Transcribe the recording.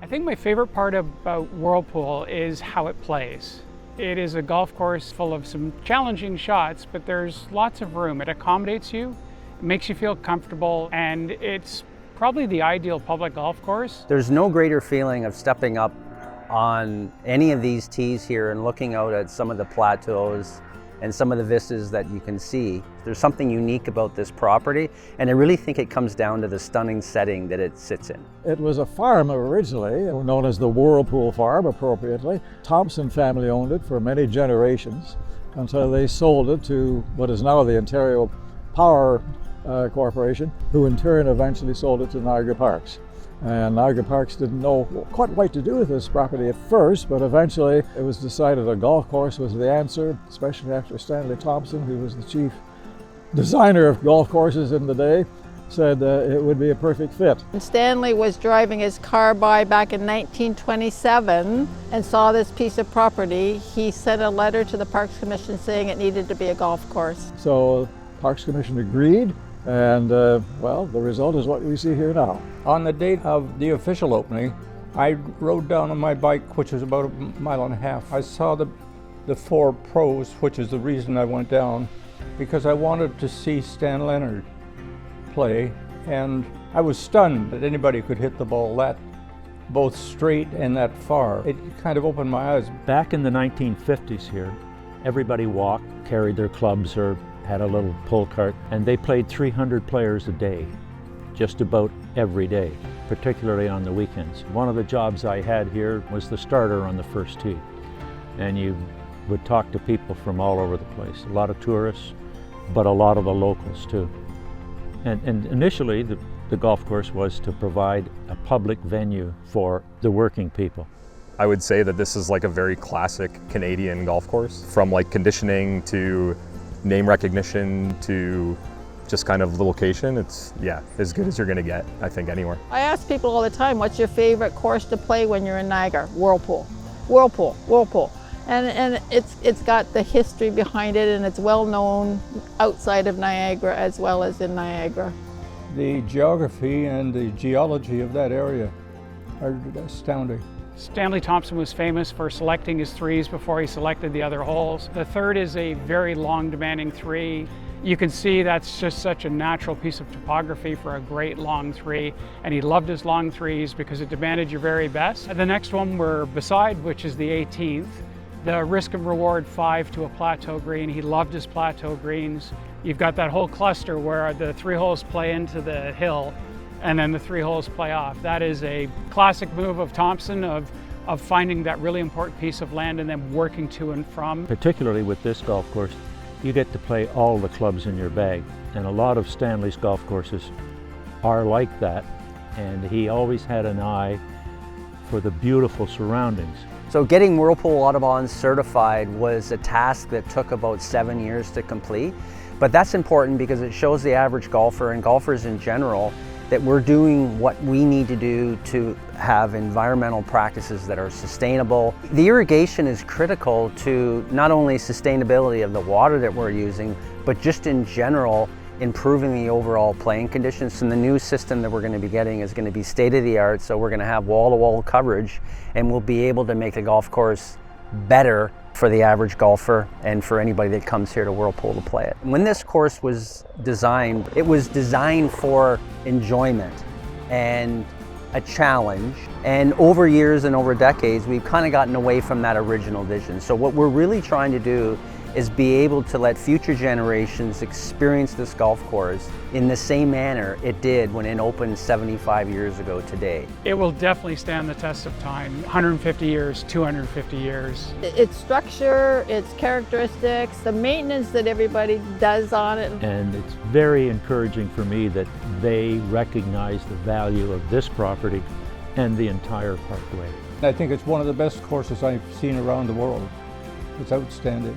I think my favorite part about Whirlpool is how it plays. It is a golf course full of some challenging shots, but there's lots of room. It accommodates you, it makes you feel comfortable, and it's probably the ideal public golf course. There's no greater feeling of stepping up on any of these tees here and looking out at some of the plateaus and some of the vistas that you can see. There's something unique about this property, and I really think it comes down to the stunning setting that it sits in. It was a farm originally, known as the Whirlpool Farm appropriately. Thompson family owned it for many generations until they sold it to what is now the Ontario Power Corporation, who in turn eventually sold it to Niagara Parks. And Niagara Parks didn't know quite what to do with this property at first, but eventually it was decided a golf course was the answer, especially after Stanley Thompson, who was the chief designer of golf courses in the day, said it would be a perfect fit. When Stanley was driving his car by back in 1927 and saw this piece of property, he sent a letter to the Parks Commission saying it needed to be a golf course. So Parks Commission agreed, and well, the result is what we see here now. On the date of the official opening, I rode down on my bike, which is about 1.5 miles. I saw the four pros, which is the reason I went down, because I wanted to see Stan Leonard play, and I was stunned that anybody could hit the ball that both straight and that far. It kind of opened my eyes. Back in the 1950s here, everybody walked, carried their clubs or had a little pull cart, and they played 300 players a day, just about every day, particularly on the weekends. One of the jobs I had here was the starter on the first tee, and you would talk to people from all over the place, a lot of tourists, but a lot of the locals too. And initially the golf course was to provide a public venue for the working people. I would say that this is like a very classic Canadian golf course, from like conditioning to name recognition to just kind of the location. It's, yeah, as good as you're gonna get, I think, anywhere. I ask people all the time, what's your favorite course to play when you're in Niagara? Whirlpool, Whirlpool, Whirlpool. And it's got the history behind it, and it's well known outside of Niagara as well as in Niagara. The geography and the geology of that area are astounding. Stanley Thompson was famous for selecting his threes before he selected the other holes. The third is a very long, demanding three. You can see that's just such a natural piece of topography for a great long three, and he loved his long threes because it demanded your very best. The next one we're beside, which is the 18th, the risk and reward 5 to a plateau green. He loved his plateau greens. You've got that whole cluster where the 3 holes play into the hill and then the 3 holes play off. That is a classic move of Thompson of finding that really important piece of land and then working to and from. Particularly with this golf course, you get to play all the clubs in your bag. And a lot of Stanley's golf courses are like that. And he always had an eye for the beautiful surroundings. So getting Whirlpool Audubon certified was a task that took about 7 years to complete. But that's important because it shows the average golfer and golfers in general that we're doing what we need to do to have environmental practices that are sustainable. The irrigation is critical to not only sustainability of the water that we're using, but just in general, improving the overall playing conditions. And the new system that we're going to be getting is going to be state-of-the-art, so we're going to have wall-to-wall coverage, and we'll be able to make the golf course better for the average golfer and for anybody that comes here to Whirlpool to play it. When this course was designed, it was designed for enjoyment and a challenge. And over years and over decades, we've kind of gotten away from that original vision. So what we're really trying to do is be able to let future generations experience this golf course in the same manner it did when it opened 75 years ago today. It will definitely stand the test of time, 150 years, 250 years. Its structure, its characteristics, the maintenance that everybody does on it. And it's very encouraging for me that they recognize the value of this property and the entire parkway. I think it's one of the best courses I've seen around the world. It's outstanding.